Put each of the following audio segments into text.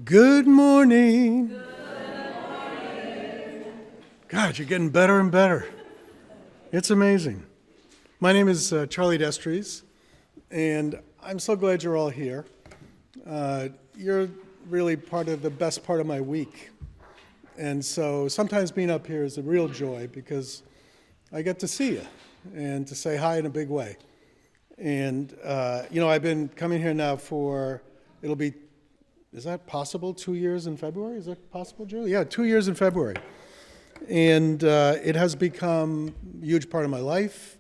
Good morning. God, you're getting better and better. It's amazing. My name is Charlie Destries, and I'm so glad you're all here. You're really part of the best part of my week. And so sometimes being up here is a real joy because I get to see you and to say hi in a big way. And, I've been coming here now is that possible, 2 years in February? Is that possible, Julie? Yeah, 2 years in February. And it has become a huge part of my life.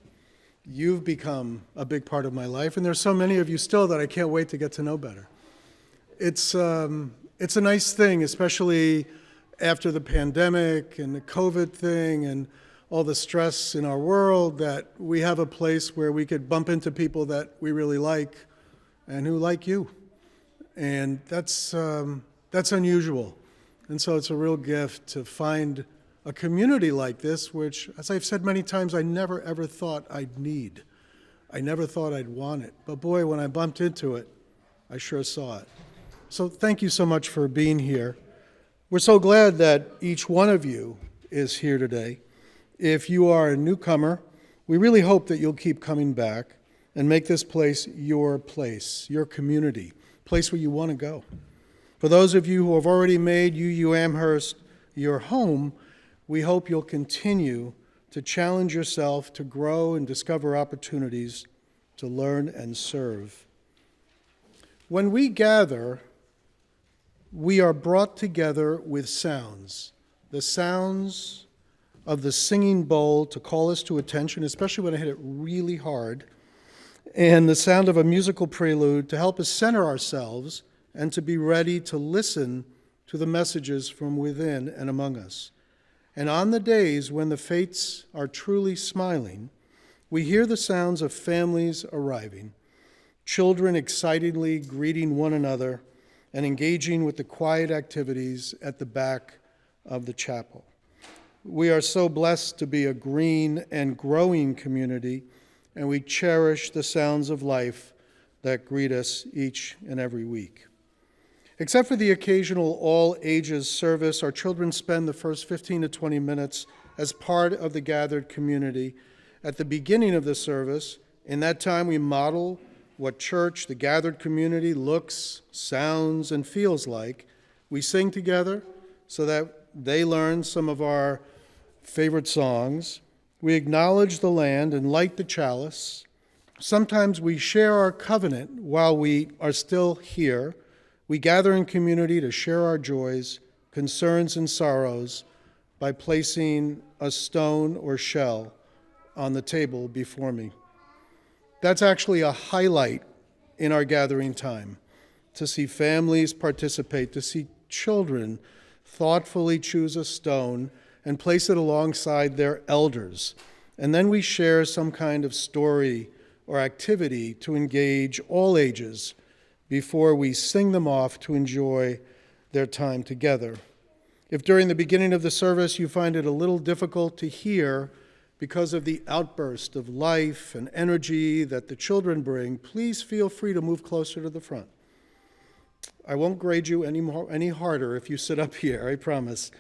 You've become a big part of my life. And there's so many of you still that I can't wait to get to know better. It's a nice thing, especially after the pandemic and the COVID thing and all the stress in our world, that we have a place where we could bump into people that we really like and who like you. And that's unusual. And so it's a real gift to find a community like this, which, as I've said many times, I never ever thought I'd need. I never thought I'd want it. But boy, when I bumped into it, I sure saw it. So thank you so much for being here. We're so glad that each one of you is here today. If you are a newcomer, we really hope that you'll keep coming back and make this place, your community, place where you want to go. For those of you who have already made UU Amherst your home, we hope you'll continue to challenge yourself to grow and discover opportunities to learn and serve. When we gather, we are brought together with sounds. The sounds of the singing bowl to call us to attention, especially when I hit it really hard, and the sound of a musical prelude to help us center ourselves and to be ready to listen to the messages from within and among us. And on the days when the fates are truly smiling, we hear the sounds of families arriving, children excitedly greeting one another and engaging with the quiet activities at the back of the chapel. We are so blessed to be a green and growing community, and we cherish the sounds of life that greet us each and every week. Except for the occasional all-ages service, our children spend the first 15 to 20 minutes as part of the gathered community. At the beginning of the service, in that time we model what church, the gathered community, looks, sounds, and feels like. We sing together so that they learn some of our favorite songs. We acknowledge the land and light the chalice. Sometimes we share our covenant while we are still here. We gather in community to share our joys, concerns, and sorrows by placing a stone or shell on the table before me. That's actually a highlight in our gathering time, to see families participate, to see children thoughtfully choose a stone and place it alongside their elders. And then we share some kind of story or activity to engage all ages before we sing them off to enjoy their time together. If during the beginning of the service you find it a little difficult to hear because of the outburst of life and energy that the children bring, please feel free to move closer to the front. I won't grade you any harder if you sit up here, I promise.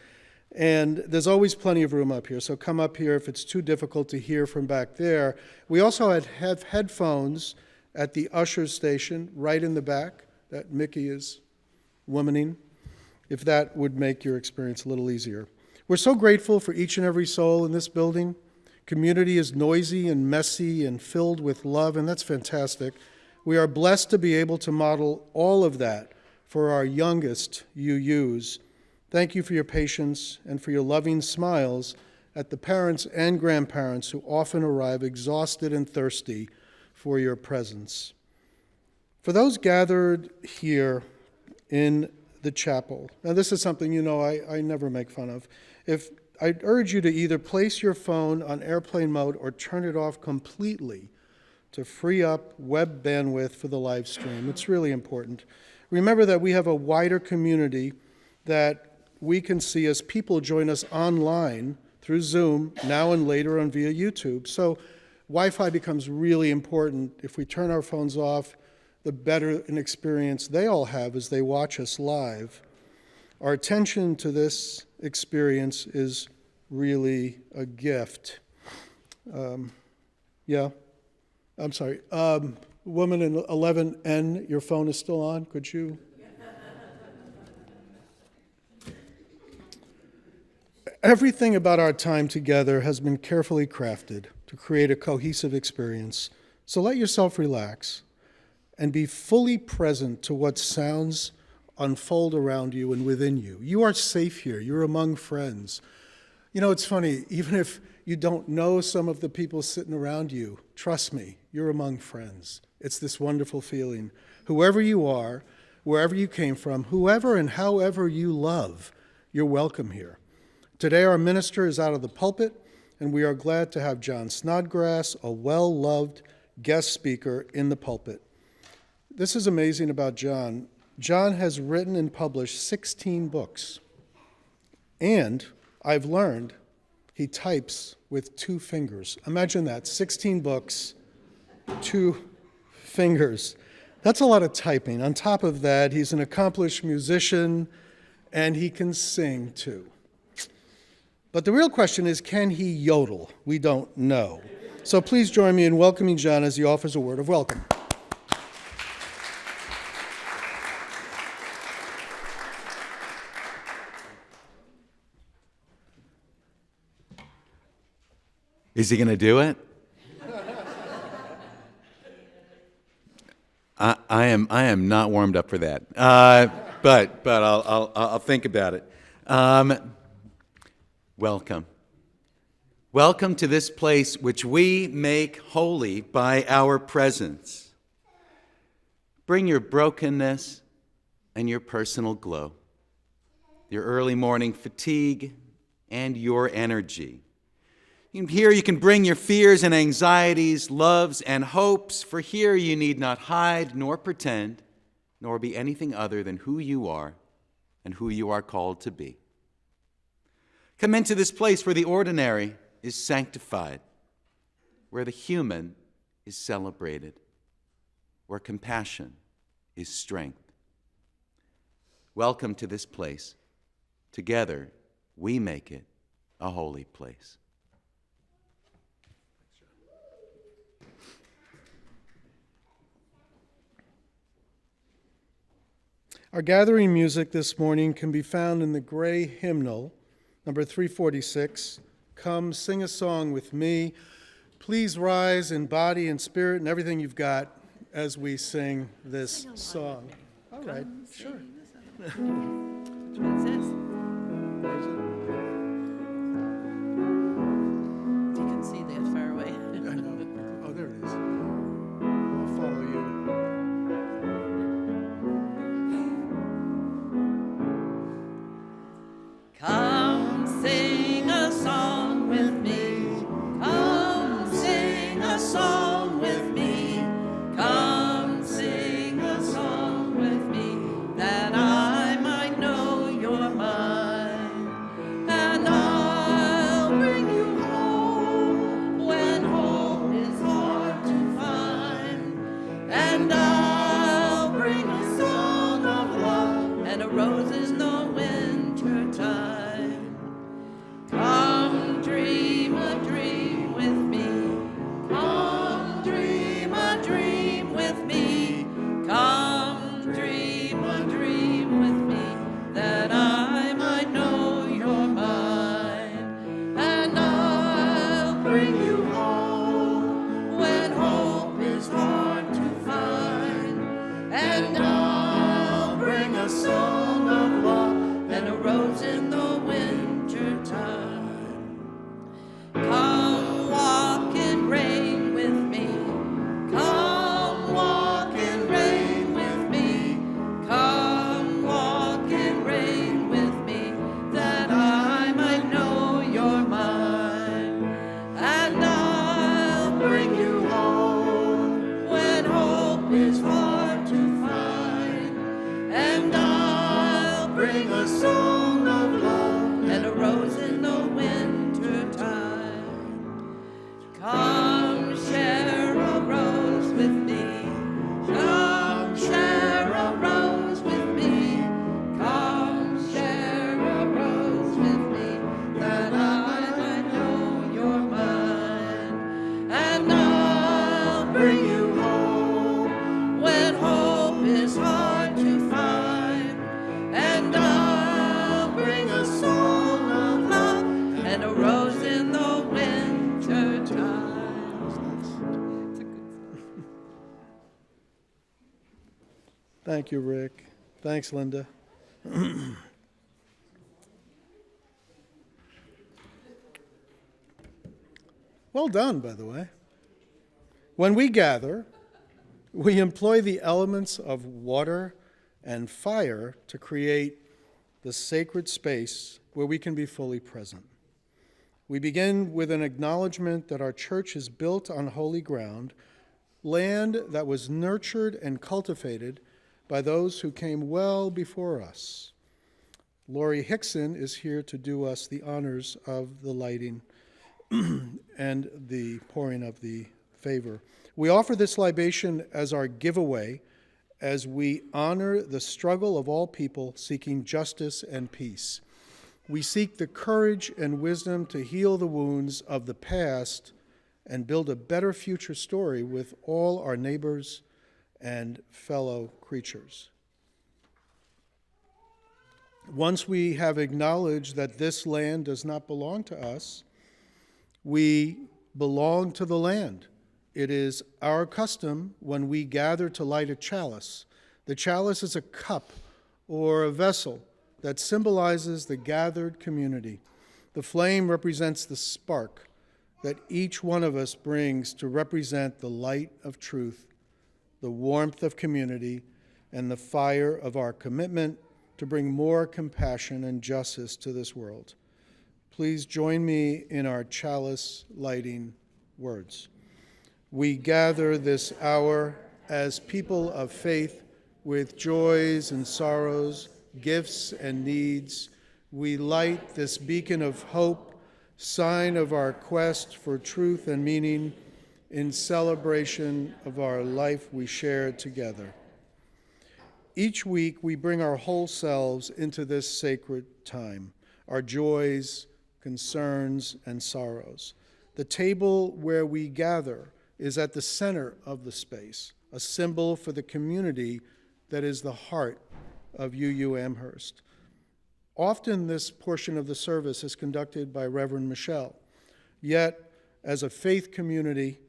And there's always plenty of room up here, so come up here if it's too difficult to hear from back there. We also have headphones at the usher's station right in the back that Mickey is womaning, if that would make your experience a little easier. We're so grateful for each and every soul in this building. Community is noisy and messy and filled with love, and that's fantastic. We are blessed to be able to model all of that for our youngest UUs. Thank you for your patience and for your loving smiles at the parents and grandparents who often arrive exhausted and thirsty for your presence. For those gathered here in the chapel, now this is something I never make fun of. I'd urge you to either place your phone on airplane mode or turn it off completely to free up web bandwidth for the live stream. It's really important. Remember that we have a wider community that we can see as people join us online through Zoom, now and later on via YouTube. So Wi-Fi becomes really important. If we turn our phones off, the better an experience they all have as they watch us live. Our attention to this experience is really a gift. Yeah, I'm sorry. Woman in 11N, your phone is still on. Could you? Everything about our time together has been carefully crafted to create a cohesive experience. So let yourself relax and be fully present to what sounds unfold around you and within you. You are safe here. You're among friends. You know, it's funny, even if you don't know some of the people sitting around you, trust me, you're among friends. It's this wonderful feeling. Whoever you are, wherever you came from, whoever and however you love, you're welcome here. Today our minister is out of the pulpit, and we are glad to have John Snodgrass, a well-loved guest speaker, in the pulpit. This is amazing about John. John has written and published 16 books, and I've learned he types with 2 fingers. Imagine that, 16 books, 2 fingers. That's a lot of typing. On top of that, he's an accomplished musician, and he can sing too. But the real question is, can he yodel? We don't know. So please join me in welcoming John as he offers a word of welcome. Is he going to do it? I am not warmed up for that. But I'll think about it. Welcome. Welcome to this place which we make holy by our presence. Bring your brokenness and your personal glow, your early morning fatigue and your energy. Here you can bring your fears and anxieties, loves and hopes, for here you need not hide nor pretend, nor be anything other than who you are and who you are called to be. Come into this place where the ordinary is sanctified, where the human is celebrated, where compassion is strength. Welcome to this place. Together, we make it a holy place. Our gathering music this morning can be found in the gray hymnal, number 346, Come Sing a Song with Me. Please rise in body and spirit and everything you've got as we sing this song. All right, sure. That's what it says. Where is it? You can see that far away. I know. Oh, there it is. I'll follow you. Come sing a song with me. Come sing a song with me. Come sing a song with me, that I might know you're mine. And I'll bring you home when home is hard to find. And I'll bring a song of love and a rose is no winter time. Come dream a dream with me. Come dream a dream with me. Come dream a dream with me, that I might know you're mine. And I'll bring you home when hope is hard to find. And I'll bring a song of love and a rose in the winter time. Come walk in rain with me. Come walk in rain with me. Come walk in rain with me, that I might know you're mine. And I'll bring you home when hope is hard to find. And I'll bring a song of love and a rose in the winter time. Come share a rose with me. Come share a rose with me. Come share Thank you, Rick. Thanks, Linda. Well done, by the way. When we gather, we employ the elements of water and fire to create the sacred space where we can be fully present. We begin with an acknowledgement that our church is built on holy ground, land that was nurtured and cultivated by those who came well before us. Lori Hickson is here to do us the honors of the lighting and the pouring of the favor. We offer this libation as our giveaway as we honor the struggle of all people seeking justice and peace. We seek the courage and wisdom to heal the wounds of the past and build a better future story with all our neighbors and fellow creatures. Once we have acknowledged that this land does not belong to us, we belong to the land. It is our custom when we gather to light a chalice. The chalice is a cup or a vessel that symbolizes the gathered community. The flame represents the spark that each one of us brings to represent the light of truth, the warmth of community, and the fire of our commitment to bring more compassion and justice to this world. Please join me in our chalice lighting words. We gather this hour as people of faith with joys and sorrows, gifts and needs. We light this beacon of hope, sign of our quest for truth and meaning in celebration of our life we share together. Each week we bring our whole selves into this sacred time, our joys, concerns, and sorrows. The table where we gather is at the center of the space, a symbol for the community that is the heart of UU Amherst. Often this portion of the service is conducted by Reverend Michelle. Yet, as a faith community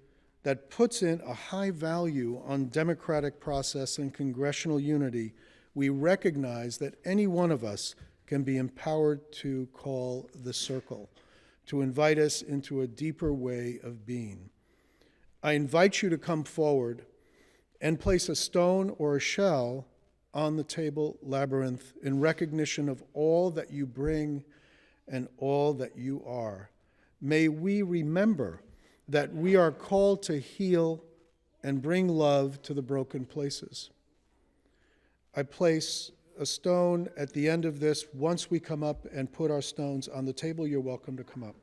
that puts in a high value on democratic process and congressional unity, we recognize that any one of us can be empowered to call the circle, to invite us into a deeper way of being. I invite you to come forward and place a stone or a shell on the table labyrinth in recognition of all that you bring and all that you are. May we remember that we are called to heal and bring love to the broken places. I place a stone at the end of this. Once we come up and put our stones on the table, you're welcome to come up.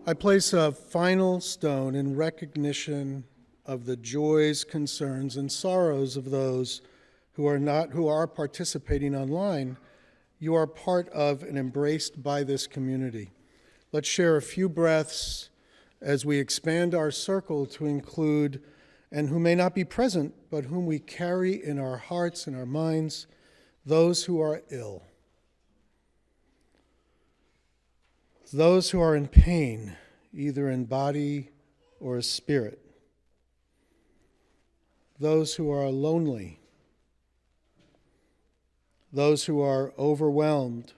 I place a final stone in recognition of the joys, concerns, and sorrows of those who are participating online. You are part of and embraced by this community. Let's share a few breaths as we expand our circle to include, and who may not be present, but whom we carry in our hearts and our minds, those who are ill, those who are in pain, either in body or spirit, those who are lonely, those who are overwhelmed,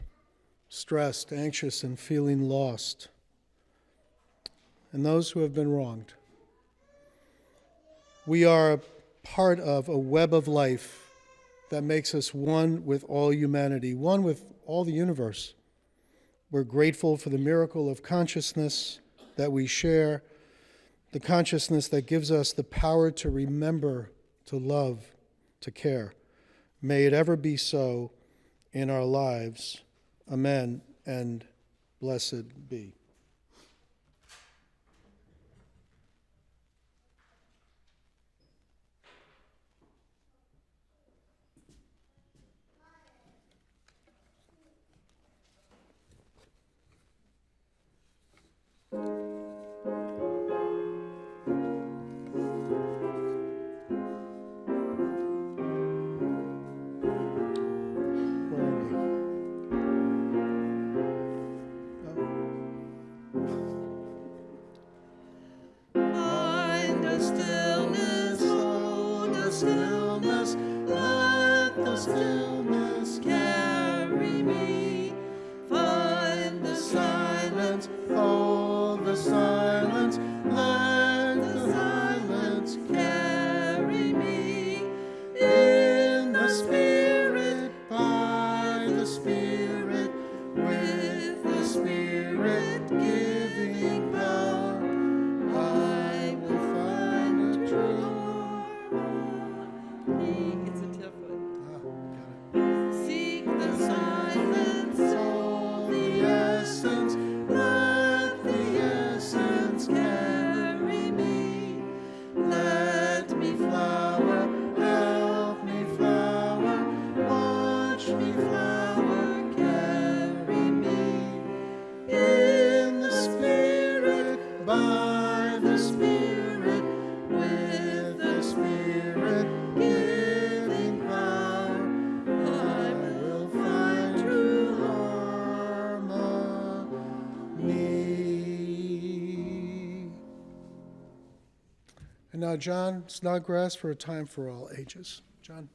stressed, anxious, and feeling lost, and those who have been wronged. We are part of a web of life that makes us one with all humanity, one with all the universe. We're grateful for the miracle of consciousness that we share, the consciousness that gives us the power to remember, to love, to care. May it ever be so in our lives. Amen, and blessed be. Find the stillness, hold the stillness, let the stillness carry me. Find the silence, hold the silence, let the silence carry me. In the Spirit, by the Spirit, with the Spirit giving power, I will find a true harmony. It's a tough one. Seek the silence, hold the essence, let the essence carry me. Let me flower, help me flower, watch me flower, carry me. In the Spirit, by the Spirit, with the Spirit giving power, I will find true harmony. And now, John Snodgrass for A Time for All Ages. John.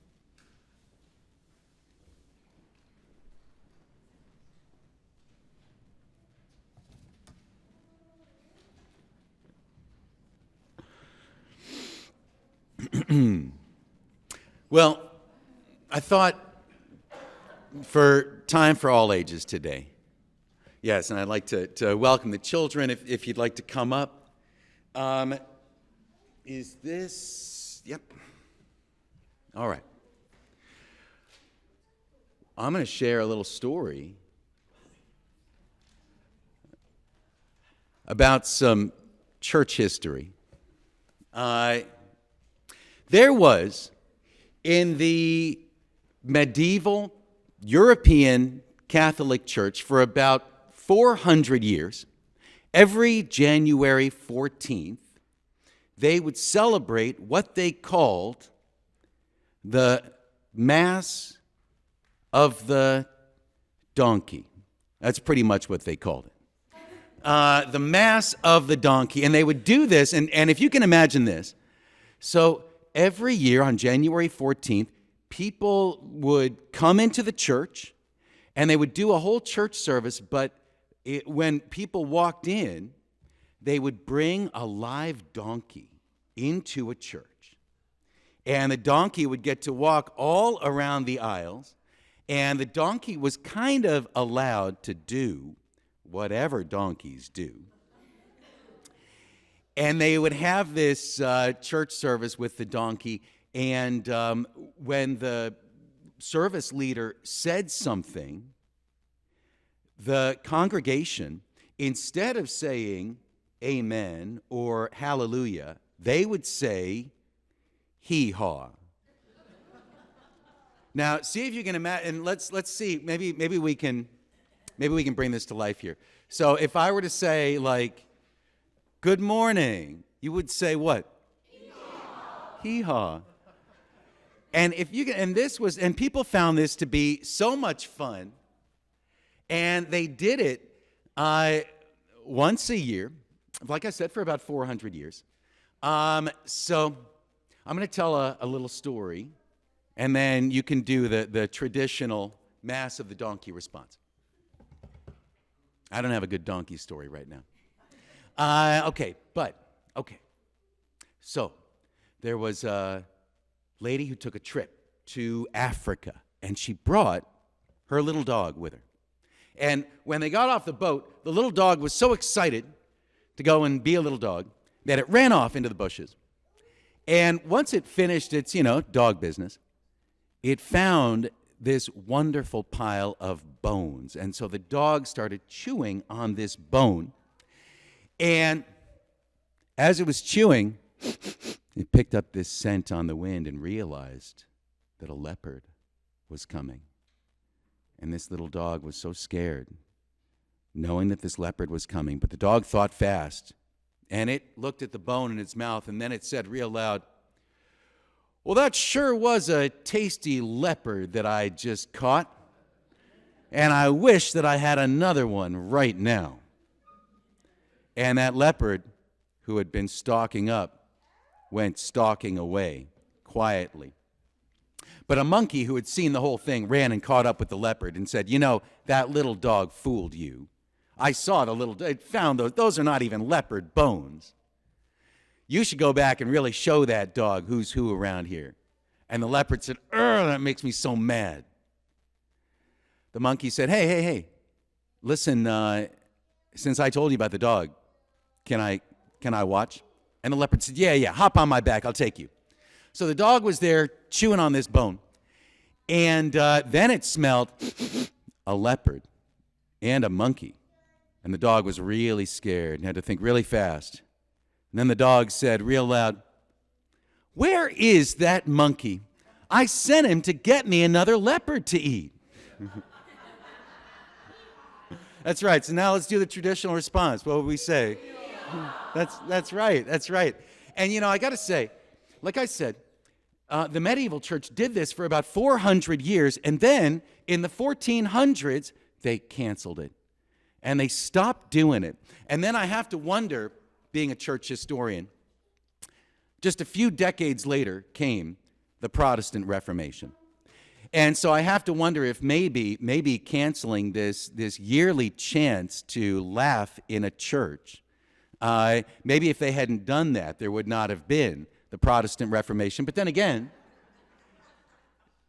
Well, I thought for Time for All Ages today. Yes, and I'd like to welcome the children if you'd like to come up. Is this, yep. All right. I'm going to share a little story about some church history. There was, in the medieval European Catholic Church for about 400 years, every January 14th, they would celebrate what they called the Mass of the Donkey. That's pretty much what they called it. The Mass of the Donkey. And they would do this, and if you can imagine this, so every year on January 14th, people would come into the church, and they would do a whole church service, but when people walked in, they would bring a live donkey into a church. And the donkey would get to walk all around the aisles, and the donkey was kind of allowed to do whatever donkeys do. And they would have this church service with the donkey, and when the service leader said something, the congregation, instead of saying, amen or hallelujah, they would say hee-haw. Now, see if you can imagine, and let's see, maybe we can bring this to life here. So if I were to say, like, good morning, you would say what? Hee-haw. Hee-haw. And if you can, and people found this to be so much fun, and they did it once a year, like I said, for about 400 years. So I'm going to tell a little story, and then you can do the traditional Mass of the Donkey response. I don't have a good donkey story right now. Okay. So there was a lady who took a trip to Africa, and she brought her little dog with her. And when they got off the boat, the little dog was so excited to go and be a little dog that it ran off into the bushes. And once it finished its, dog business, it found this wonderful pile of bones. And so the dog started chewing on this bone. And as it was chewing, it picked up this scent on the wind and realized that a leopard was coming. And this little dog was so scared, knowing that this leopard was coming. But the dog thought fast, and it looked at the bone in its mouth, and then it said real loud, "Well, that sure was a tasty leopard that I just caught, and I wish that I had another one right now." And that leopard, who had been stalking up, went stalking away quietly. But a monkey who had seen the whole thing ran and caught up with the leopard and said, "That little dog fooled you. I saw it found those are not even leopard bones. You should go back and really show that dog who's who around here." And the leopard said, "That makes me so mad." The monkey said, Hey, listen, since I told you about the dog, can I watch?" And the leopard said, Yeah, hop on my back, I'll take you. So the dog was there chewing on this bone, and then it smelled a leopard and a monkey. And the dog was really scared and had to think really fast. And then the dog said real loud, "Where is that monkey? I sent him to get me another leopard to eat." That's right. So now let's do the traditional response. What would we say? That's right. And I got to say, like I said, the medieval church did this for about 400 years, and then in the 1400s, they canceled it. And they stopped doing it. And then I have to wonder, being a church historian, just a few decades later came the Protestant Reformation. And so I have to wonder if maybe canceling this yearly chance to laugh in a church, maybe if they hadn't done that, there would not have been the Protestant Reformation. But then again,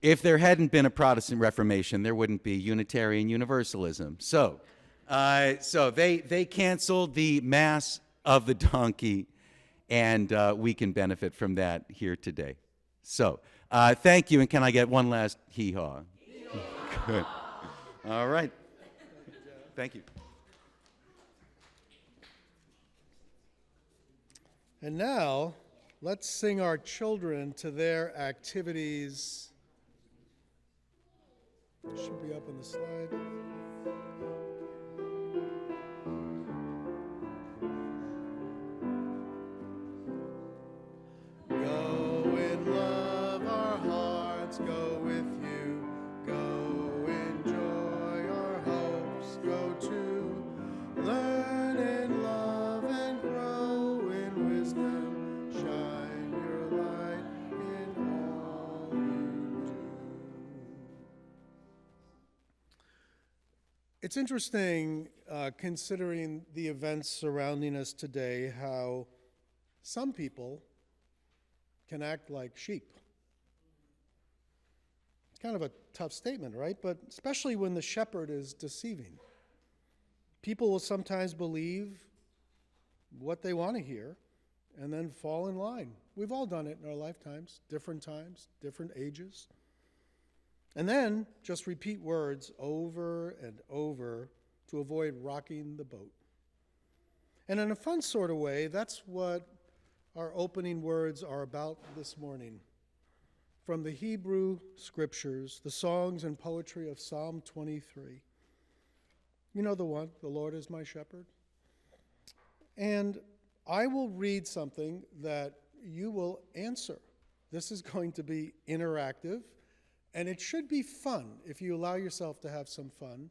if there hadn't been a Protestant Reformation, there wouldn't be Unitarian Universalism. So they canceled the Mass of the Donkey, and we can benefit from that here today. So thank you, and can I get one last hee-haw? Good. All right. Thank you. And now, let's sing our children to their activities. It should be up on the slide. Go in love, our hearts go with you. Go enjoy, our hopes go too. Learn in love and grow in wisdom. Shine your light in all you do. It's interesting, considering the events surrounding us today, how some people can act like sheep. It's kind of a tough statement, right? But especially when the shepherd is deceiving. People will sometimes believe what they want to hear and then fall in line. We've all done it in our lifetimes, different ages. And then just repeat words over and over to avoid rocking the boat. And in a fun sort of way, that's what our opening words are about this morning. From the Hebrew Scriptures, the songs and poetry of Psalm 23. You know the one, the Lord is my shepherd. And I will read something that you will answer. This is going to be interactive, and it should be fun if you allow yourself to have some fun.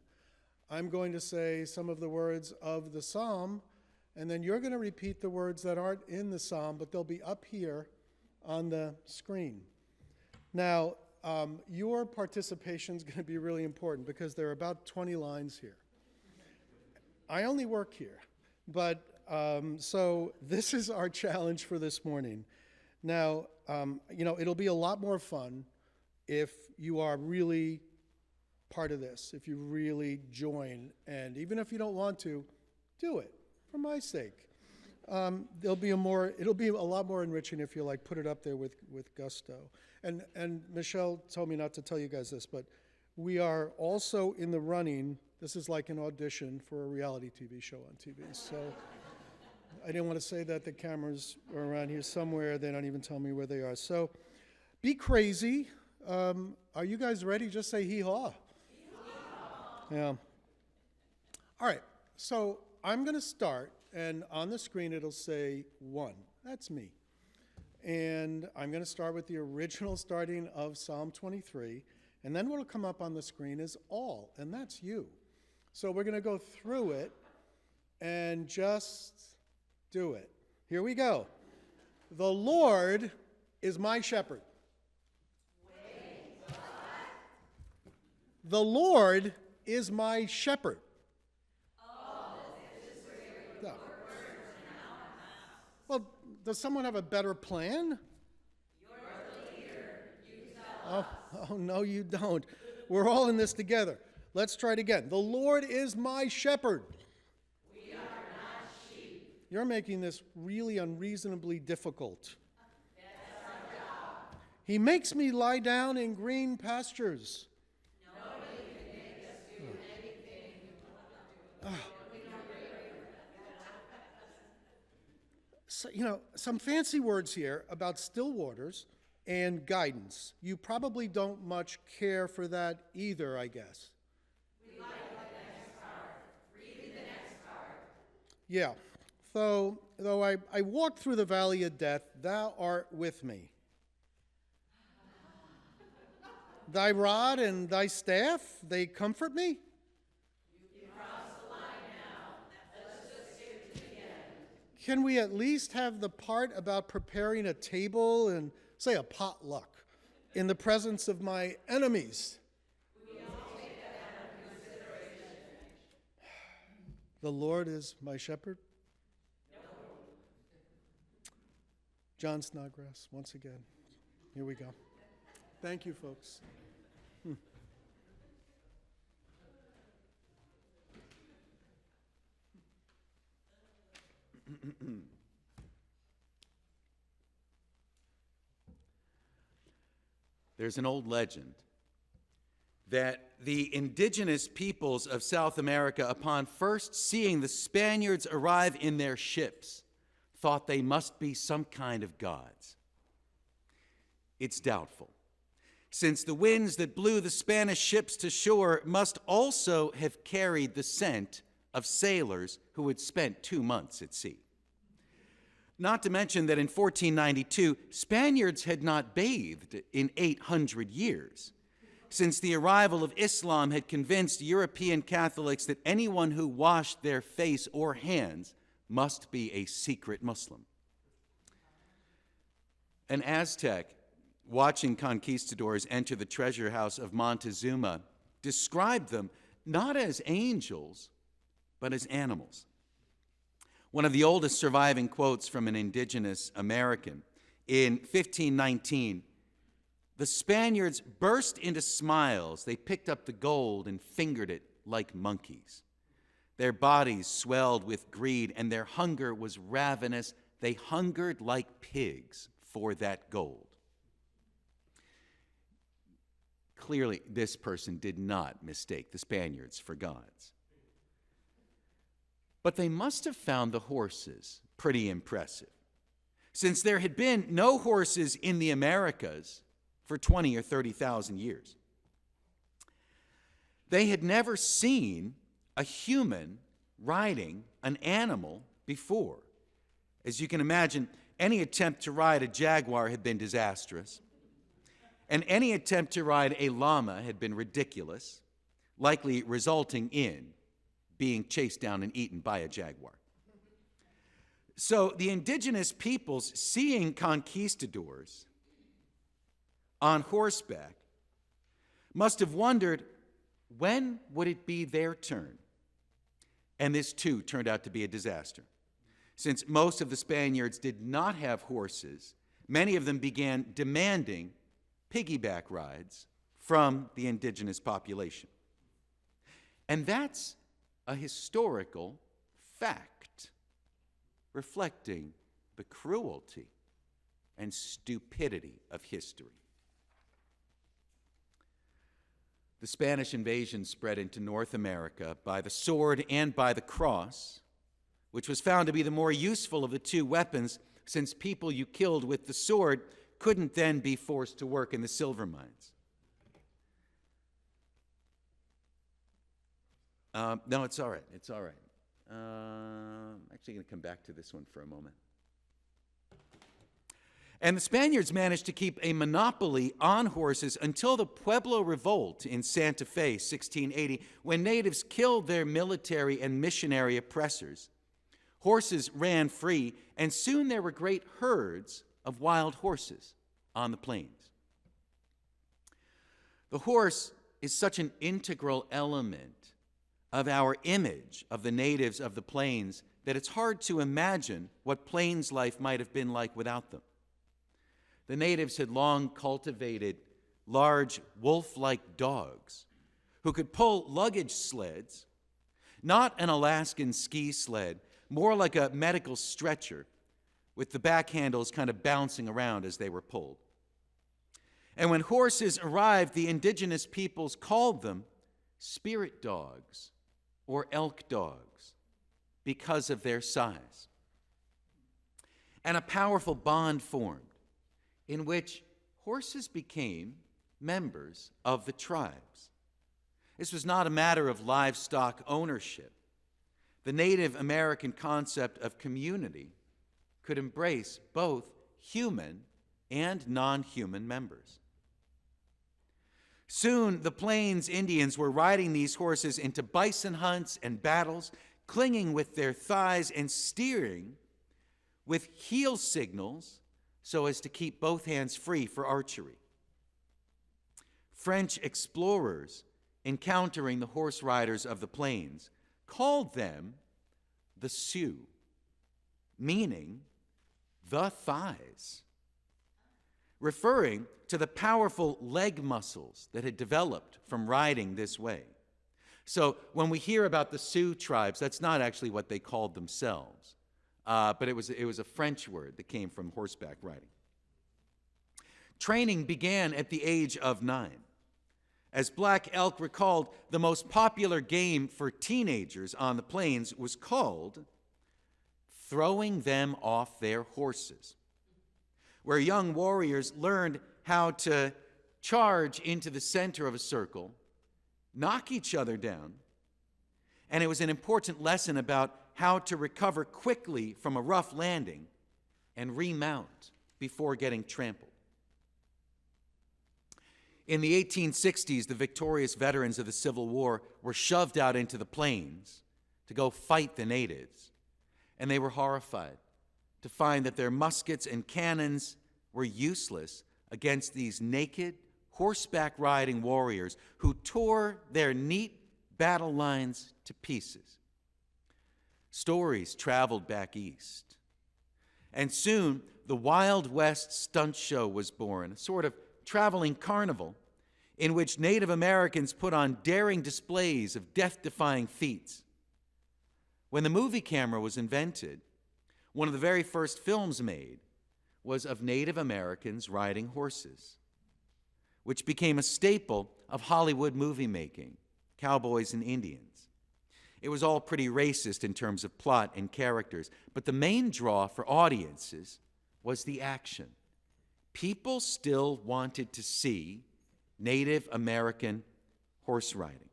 I'm going to say some of the words of the psalm, and then you're going to repeat the words that aren't in the psalm, but they'll be up here on the screen. Now, your participation is going to be really important because there are about 20 lines here. I only work here, but so this is our challenge for this morning. Now, it'll be a lot more fun if you are really part of this, if you really join, and even if you don't want to, do it for my sake. It'll be a lot more enriching if you put it up there with gusto. And Michelle told me not to tell you guys this, but we are also in the running. This is like an audition for a reality TV show on TV. So I didn't want to say that. The cameras are around here somewhere. They don't even tell me where they are. So be crazy. Are you guys ready? Just say hee-haw. Hee-haw. Yeah. All right. So I'm going to start, and on the screen it'll say 1. That's me. And I'm going to start with the original starting of Psalm 23, and then what'll come up on the screen is all, and that's you. So we're going to go through it and just do it. Here we go. The Lord is my shepherd. Wait, what? The Lord is my shepherd. No. Well, does someone have a better plan? You're the leader. You tell us. Oh, no, you don't. We're all in this together. Let's try it again. The Lord is my shepherd. We are not sheep. You're making this really unreasonably difficult. That's our job. He makes me lie down in green pastures. Nobody can make us do anything you want to do. So, some fancy words here about still waters and guidance. You probably don't much care for that either, I guess. We like the next card. Read the next card. Yeah. Though I walk through the valley of death, thou art with me. Thy rod and thy staff, they comfort me. Can we at least have the part about preparing a table and, say, a potluck in the presence of my enemies? We don't take that under consideration. The Lord is my shepherd? No. John Snodgrass, once again. Here we go. Thank you, folks. There's an old legend that the indigenous peoples of South America, upon first seeing the Spaniards arrive in their ships, thought they must be some kind of gods. It's doubtful, since the winds that blew the Spanish ships to shore must also have carried the scent of sailors who had spent 2 months at sea. Not to mention that in 1492, Spaniards had not bathed in 800 years, since the arrival of Islam had convinced European Catholics that anyone who washed their face or hands must be a secret Muslim. An Aztec, watching conquistadors enter the treasure house of Montezuma, described them not as angels, but as animals. One of the oldest surviving quotes from an indigenous American, in 1519, the Spaniards burst into smiles. They picked up the gold and fingered it like monkeys. Their bodies swelled with greed, and their hunger was ravenous. They hungered like pigs for that gold. Clearly, this person did not mistake the Spaniards for gods. But they must have found the horses pretty impressive, since there had been no horses in the Americas for 20 or 30,000 years. They had never seen a human riding an animal before. As you can imagine, any attempt to ride a jaguar had been disastrous, and any attempt to ride a llama had been ridiculous, likely resulting in being chased down and eaten by a jaguar. So the indigenous peoples, seeing conquistadors on horseback, must have wondered, when would it be their turn? And this too turned out to be a disaster. Since most of the Spaniards did not have horses, many of them began demanding piggyback rides from the indigenous population. And that's a historical fact reflecting the cruelty and stupidity of history. The Spanish invasion spread into North America by the sword and by the cross, which was found to be the more useful of the two weapons, since people you killed with the sword couldn't then be forced to work in the silver mines. No, it's all right. It's all right. I'm actually going to come back to this one for a moment. And the Spaniards managed to keep a monopoly on horses until the Pueblo Revolt in Santa Fe, 1680, when natives killed their military and missionary oppressors. Horses ran free, and soon there were great herds of wild horses on the plains. The horse is such an integral element of our image of the natives of the plains that it's hard to imagine what plains life might have been like without them. The natives had long cultivated large wolf-like dogs who could pull luggage sleds, not an Alaskan ski sled, more like a medical stretcher, with the back handles kind of bouncing around as they were pulled. And when horses arrived, the indigenous peoples called them spirit dogs or elk dogs because of their size. And a powerful bond formed in which horses became members of the tribes. This was not a matter of livestock ownership. The Native American concept of community could embrace both human and non-human members. Soon, the Plains Indians were riding these horses into bison hunts and battles, clinging with their thighs and steering with heel signals so as to keep both hands free for archery. French explorers, encountering the horse riders of the plains, called them the Sioux, meaning the thighs, referring to the powerful leg muscles that had developed from riding this way. So when we hear about the Sioux tribes, that's not actually what they called themselves, but it was a French word that came from horseback riding. Training began at the age of 9. As Black Elk recalled, the most popular game for teenagers on the plains was called throwing them off their horses, where young warriors learned how to charge into the center of a circle, knock each other down, and it was an important lesson about how to recover quickly from a rough landing and remount before getting trampled. In the 1860s, the victorious veterans of the Civil War were shoved out into the plains to go fight the natives, and they were horrified to find that their muskets and cannons were useless against these naked, horseback-riding warriors who tore their neat battle lines to pieces. Stories traveled back east, and soon the Wild West Stunt Show was born, a sort of traveling carnival in which Native Americans put on daring displays of death-defying feats. When the movie camera was invented, one of the very first films made was of Native Americans riding horses, which became a staple of Hollywood movie making, Cowboys and Indians. It was all pretty racist in terms of plot and characters. But the main draw for audiences was the action. People still wanted to see Native American horse riding.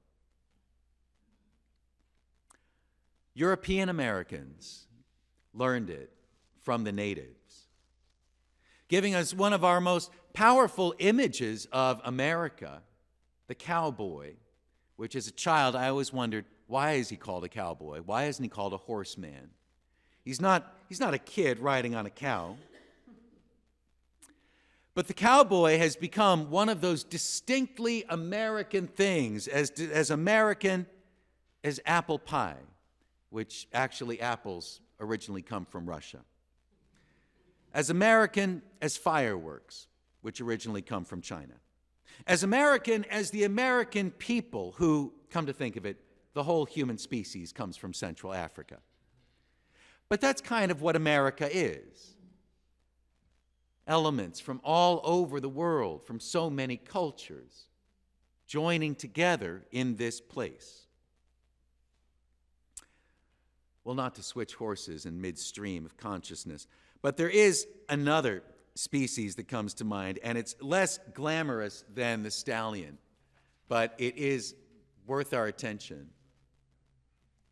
European Americans learned it from the natives, giving us one of our most powerful images of America, the cowboy, which as a child I always wondered, why is he called a cowboy? Why isn't he called a horseman? He's not a kid riding on a cow. But the cowboy has become one of those distinctly American things, as American as apple pie, which actually apples originally come from Russia. As American as fireworks, which originally come from China. As American as the American people who, come to think of it, the whole human species comes from Central Africa. But that's kind of what America is. Elements from all over the world, from so many cultures, joining together in this place. Well, not to switch horses in midstream of consciousness, but there is another species that comes to mind, and it's less glamorous than the stallion, but it is worth our attention.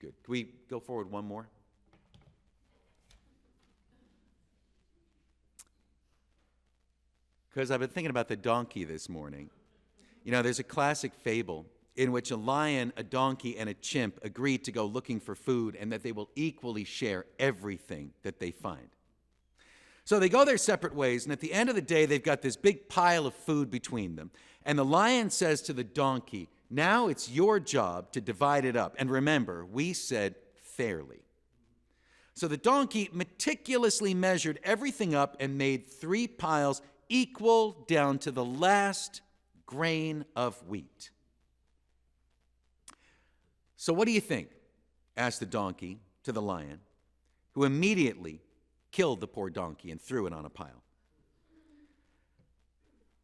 Good. Can we go forward one more? Because I've been thinking about the donkey this morning. You know, there's a classic fable in which a lion, a donkey, and a chimp agree to go looking for food and that they will equally share everything that they find. So they go their separate ways, and at the end of the day, they've got this big pile of food between them. And the lion says to the donkey, now it's your job to divide it up. And remember, we said fairly. So the donkey meticulously measured everything up and made 3 piles equal down to the last grain of wheat. So what do you think? Asked the donkey to the lion, who immediately killed the poor donkey and threw it on a pile.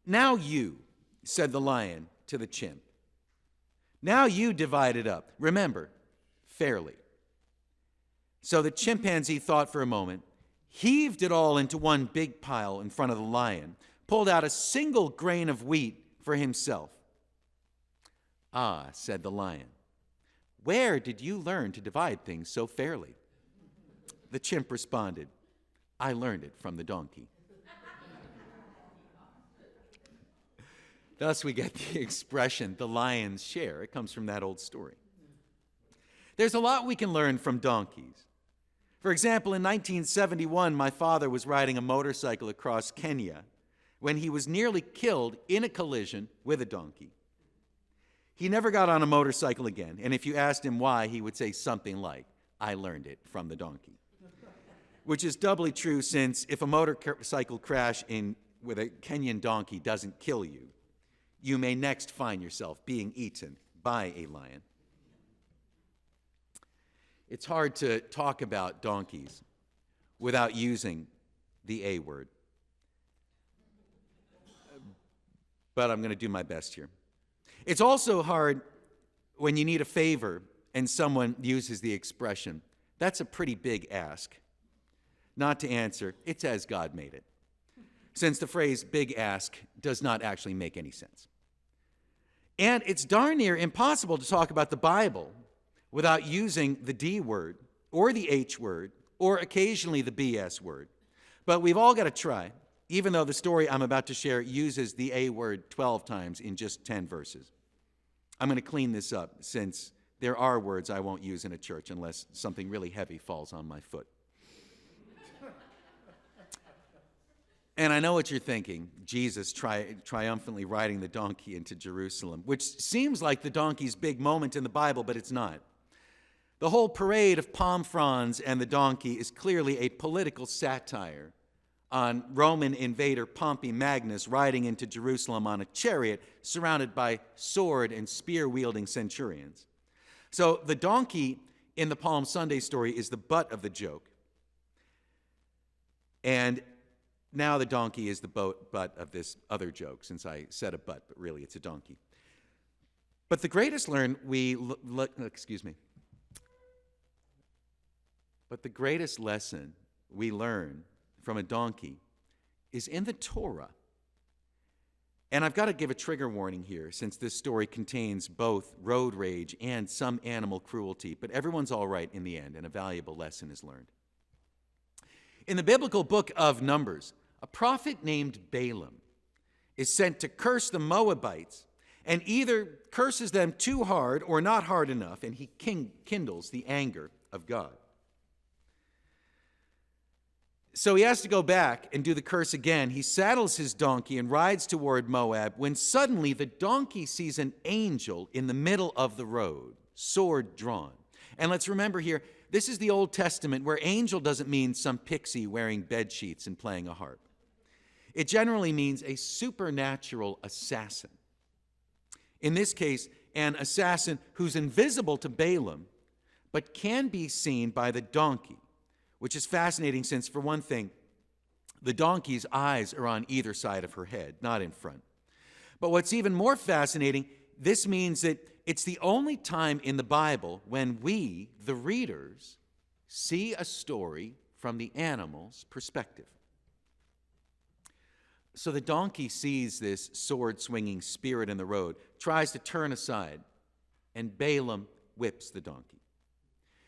Now you, said the lion to the chimp. Now you divide it up. Remember, fairly. So the chimpanzee thought for a moment, heaved it all into one big pile in front of the lion, pulled out a single grain of wheat for himself. Ah, said the lion, where did you learn to divide things so fairly? The chimp responded, I learned it from the donkey. Thus we get the expression, the lion's share. It comes from that old story. There's a lot we can learn from donkeys. For example, in 1971, my father was riding a motorcycle across Kenya when he was nearly killed in a collision with a donkey. He never got on a motorcycle again, and if you asked him why, he would say something like, I learned it from the donkey. Which is doubly true since if a motorcycle crash with a Kenyan donkey doesn't kill you, you may next find yourself being eaten by a lion. It's hard to talk about donkeys without using the A word. But I'm going to do my best here. It's also hard when you need a favor and someone uses the expression, that's a pretty big ask, not to answer, it's as God made it, since the phrase big ask does not actually make any sense. And it's darn near impossible to talk about the Bible without using the D word or the H word or occasionally the BS word. But we've all got to try, even though the story I'm about to share uses the A word 12 times in just 10 verses. I'm going to clean this up since there are words I won't use in a church unless something really heavy falls on my foot. And I know what you're thinking, Jesus triumphantly riding the donkey into Jerusalem, which seems like the donkey's big moment in the Bible, but it's not. The whole parade of palm fronds and the donkey is clearly a political satire on Roman invader Pompey Magnus riding into Jerusalem on a chariot surrounded by sword and spear-wielding centurions. So the donkey in the Palm Sunday story is the butt of the joke. And now the donkey is the butt of this other joke, since I said a butt, but really it's a donkey. But the greatest But the greatest lesson we learn from a donkey is in the Torah. And I've got to give a trigger warning here, since this story contains both road rage and some animal cruelty, but everyone's all right in the end, and a valuable lesson is learned. In the biblical book of Numbers, a prophet named Balaam is sent to curse the Moabites, and either curses them too hard or not hard enough, and he kindles the anger of God. So he has to go back and do the curse again. He saddles his donkey and rides toward Moab, when suddenly the donkey sees an angel in the middle of the road, sword drawn. And let's remember here, this is the Old Testament, where angel doesn't mean some pixie wearing bed sheets and playing a harp. It generally means a supernatural assassin. In this case, an assassin who's invisible to Balaam, but can be seen by the donkey, which is fascinating since, for one thing, the donkey's eyes are on either side of her head, not in front. But what's even more fascinating, this means that it's the only time in the Bible when we, the readers, see a story from the animal's perspective. So the donkey sees this sword-swinging spirit in the road, tries to turn aside, and Balaam whips the donkey.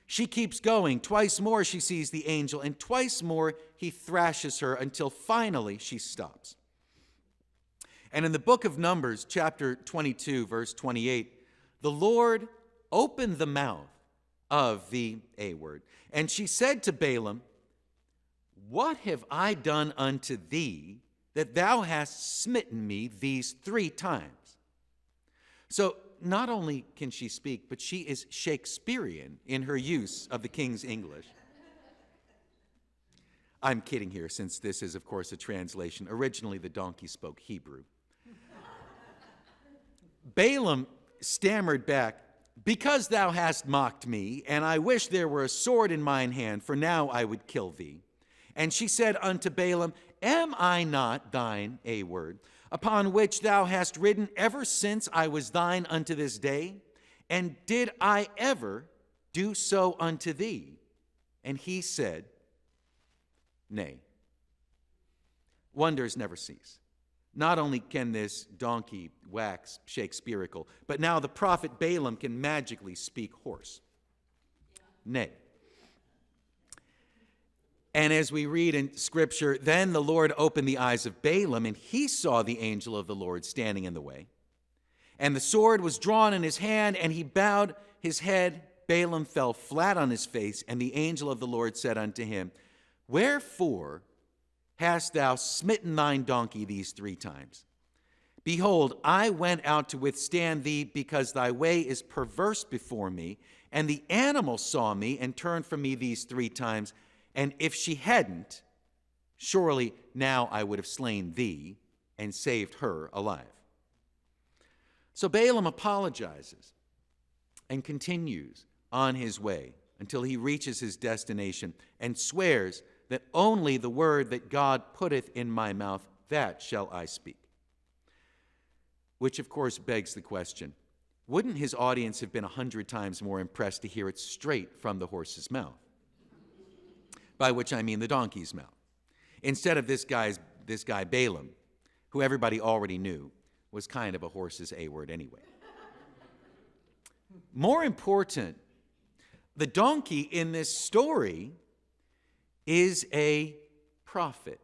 She keeps going. Twice more she sees the angel, and twice more he thrashes her until finally she stops. And in the book of Numbers, chapter 22, verse 28, the Lord opened the mouth of the A word, and she said to Balaam, "What have I done unto thee, that thou hast smitten me these 3 times?" So not only can she speak, but she is Shakespearean in her use of the King's English. I'm kidding here, since this is, of course, a translation. Originally, the donkey spoke Hebrew. Balaam stammered back, "Because thou hast mocked me, and I wish there were a sword in mine hand, for now I would kill thee." And she said unto Balaam, "Am I not thine, A word, upon which thou hast ridden ever since I was thine unto this day? And did I ever do so unto thee?" And he said, "Nay." Wonders never cease. Not only can this donkey wax Shakespearical, but now the prophet Balaam can magically speak horse. Nay. And as we read in Scripture, then the Lord opened the eyes of Balaam, and he saw the angel of the Lord standing in the way. And the sword was drawn in his hand, and he bowed his head. Balaam fell flat on his face, and the angel of the Lord said unto him, "Wherefore hast thou smitten thine donkey these 3 times? Behold, I went out to withstand thee, because thy way is perverse before me, and the animal saw me and turned from me these 3 times. And if she hadn't, surely now I would have slain thee and saved her alive." So Balaam apologizes and continues on his way until he reaches his destination and swears that only the word that God putteth in my mouth, that shall I speak. Which, of course, begs the question, wouldn't his audience have been 100 times more impressed to hear it straight from the horse's mouth? By which I mean the donkey's mouth. Instead of this guy Balaam, who everybody already knew was kind of a horse's A word anyway. More important, the donkey in this story is a prophet,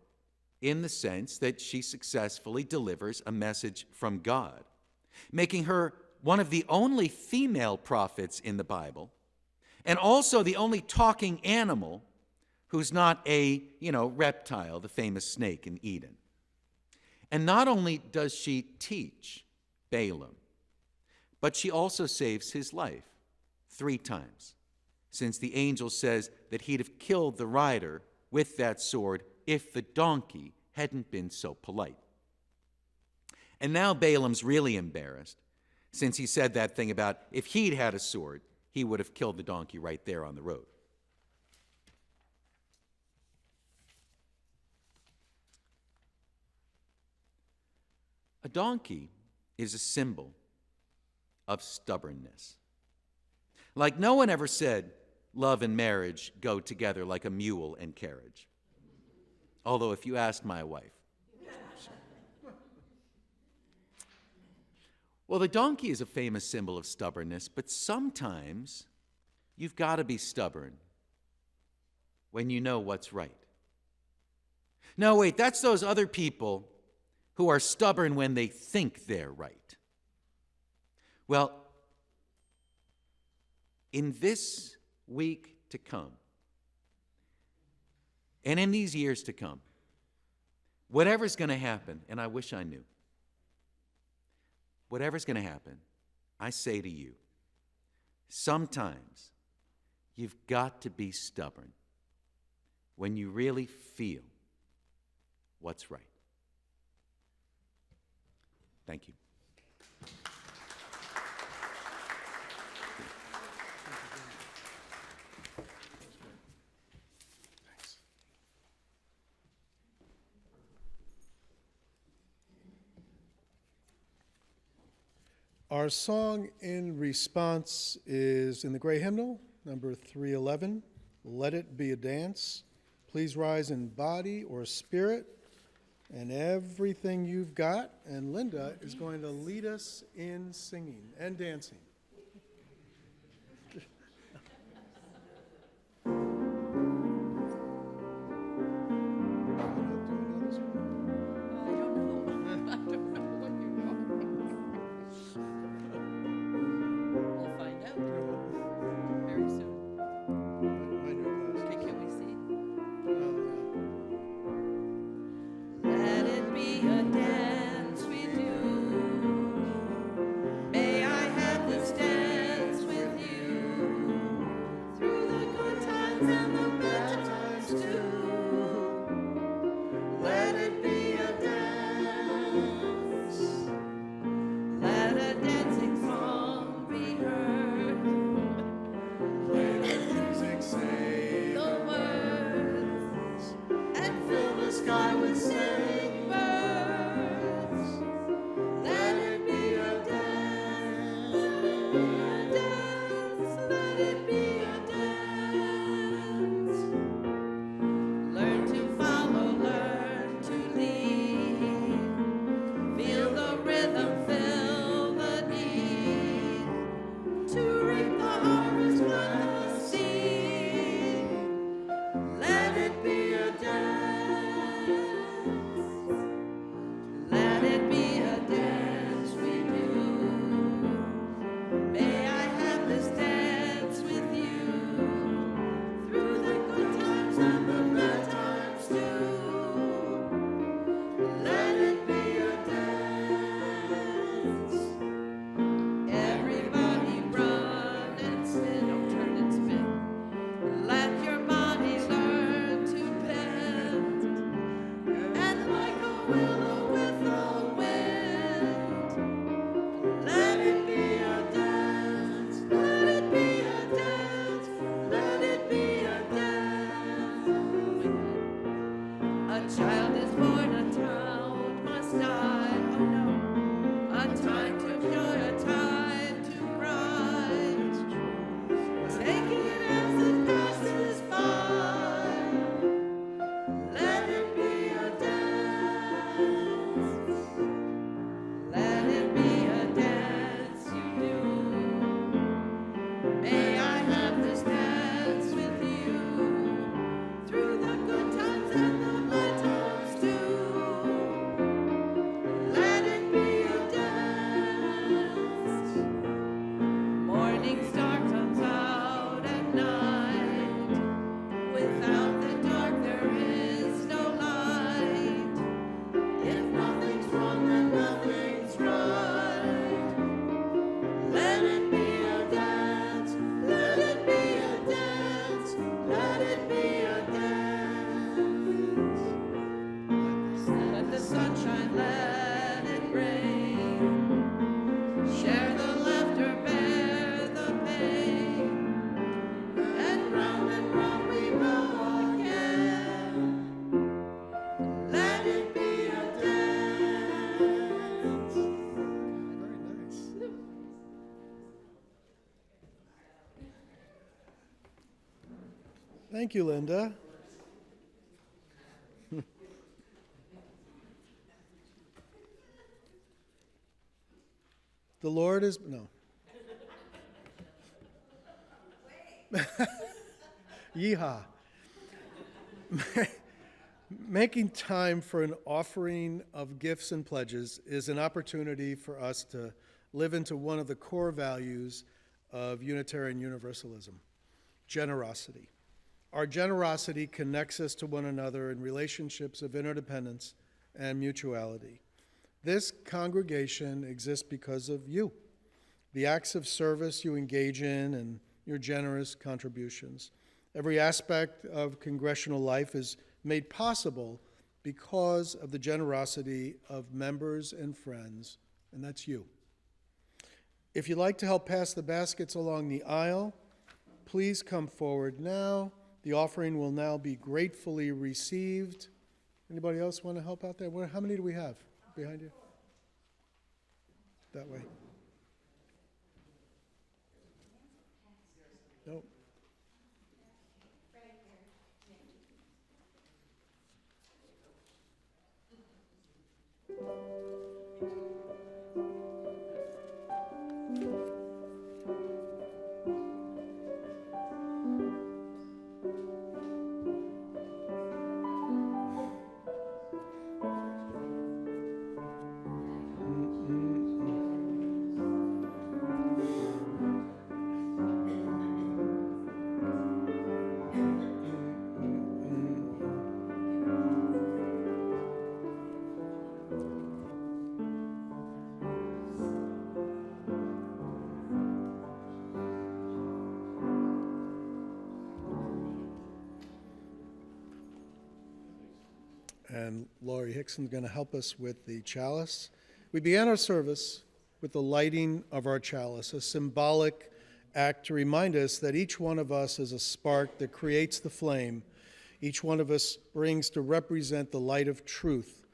in the sense that she successfully delivers a message from God, making her one of the only female prophets in the Bible, and also the only talking animal who's not a, reptile, the famous snake in Eden. And not only does she teach Balaam, but she also saves his life 3 times, since the angel says that he'd have killed the rider with that sword if the donkey hadn't been so polite. And now Balaam's really embarrassed, since he said that thing about if he'd had a sword, he would have killed the donkey right there on the road. A donkey is a symbol of stubbornness. Like no one ever said, love and marriage go together like a mule and carriage. Although if you ask my wife. Well, the donkey is a famous symbol of stubbornness, but sometimes you've got to be stubborn when you know what's right. No, wait, that's those other people who are stubborn when they think they're right. Well, in this week to come, and in these years to come, whatever's going to happen, and I wish I knew, whatever's going to happen, I say to you, sometimes you've got to be stubborn when you really feel what's right. Thank you. Our song in response is in the Gray Hymnal, number 311, Let It Be a Dance. Please rise in body or spirit and everything you've got. And Linda is going to lead us in singing and dancing. May I have this Thank you, Linda. The Lord is, no. Yeehaw. Making time for an offering of gifts and pledges is an opportunity for us to live into one of the core values of Unitarian Universalism, generosity. Our generosity connects us to one another in relationships of interdependence and mutuality. This congregation exists because of you, the acts of service you engage in, and your generous contributions. Every aspect of congregational life is made possible because of the generosity of members and friends, and that's you. If you'd like to help pass the baskets along the aisle, please come forward now. The offering will now be gratefully received. Anybody else want to help out there? How many do we have behind you? That way. Nope. And Laurie Hickson's going to help us with the chalice. We began our service with the lighting of our chalice, a symbolic act to remind us that each one of us is a spark that creates the flame. Each one of us brings to represent the light of truth,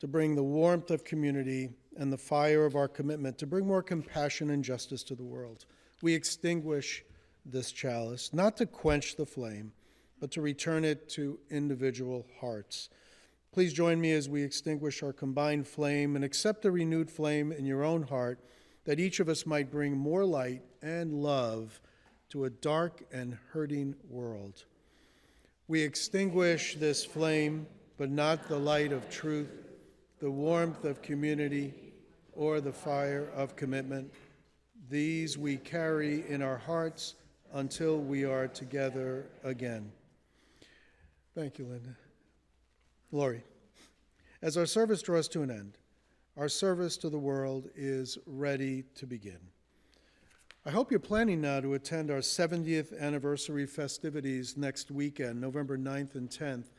to bring the warmth of community and the fire of our commitment, to bring more compassion and justice to the world. We extinguish this chalice, not to quench the flame, but to return it to individual hearts. Please join me as we extinguish our combined flame and accept a renewed flame in your own heart, that each of us might bring more light and love to a dark and hurting world. We extinguish this flame, but not the light of truth, the warmth of community, or the fire of commitment. These we carry in our hearts until we are together again. Thank you, Linda. Laurie, as our service draws to an end, our service to the world is ready to begin. I hope you're planning now to attend our 70th anniversary festivities next weekend, November 9th and 10th.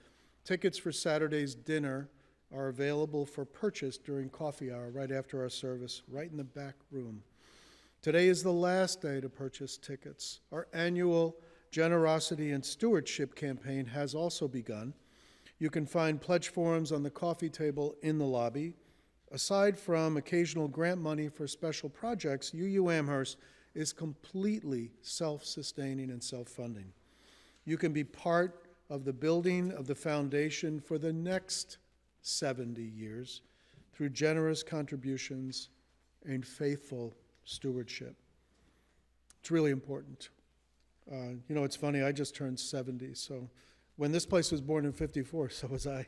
Tickets for Saturday's dinner are available for purchase during coffee hour right after our service, right in the back room. Today is the last day to purchase tickets. Our annual Generosity and Stewardship campaign has also begun. You can find pledge forms on the coffee table in the lobby. Aside from occasional grant money for special projects, UU Amherst is completely self-sustaining and self-funding. You can be part of the building of the foundation for the next 70 years through generous contributions and faithful stewardship. It's really important. It's funny, I just turned 70, so when this place was born in 54, so was I.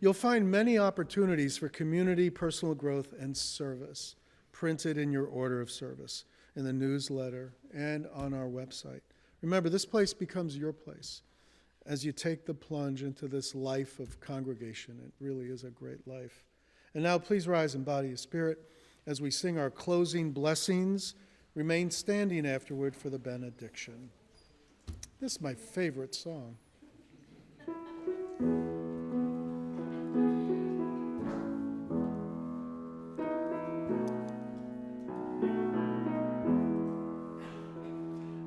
You'll find many opportunities for community, personal growth, and service printed in your order of service, in the newsletter, and on our website. Remember, this place becomes your place as you take the plunge into this life of congregation. It really is a great life. And now please rise in body and spirit as we sing our closing blessings. Remain standing afterward for the benediction. This is my favorite song.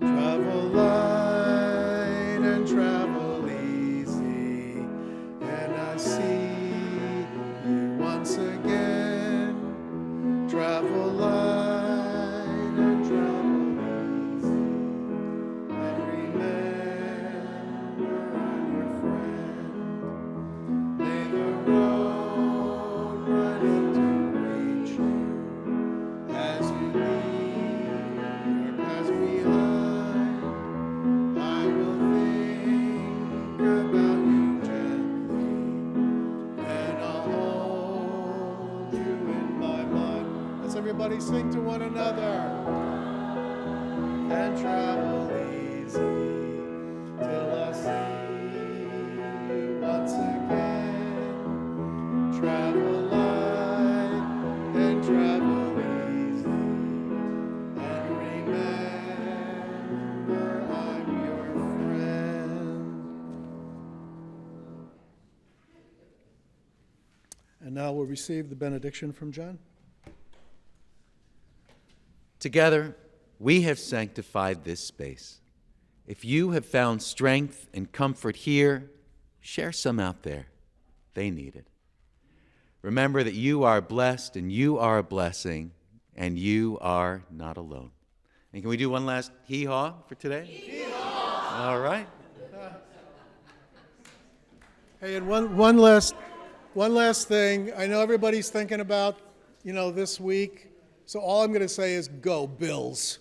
Travel light and travel easy, and I see you once again. Travel light and travel easy, and remember about you gently, and I'll hold you in my mind. Let's everybody sing to one another. And travel easy till I see you once again. Travel light and travel easy, and remember I'm your friend. And now we'll receive the benediction from John. Together, we have sanctified this space. If you have found strength and comfort here, share some out there. They need it. Remember that you are blessed and you are a blessing and you are not alone. And can we do one last hee-haw for today? Hee-haw! All right. Hey, and one last thing. I know everybody's thinking about, this week. So all I'm going to say is go Bills.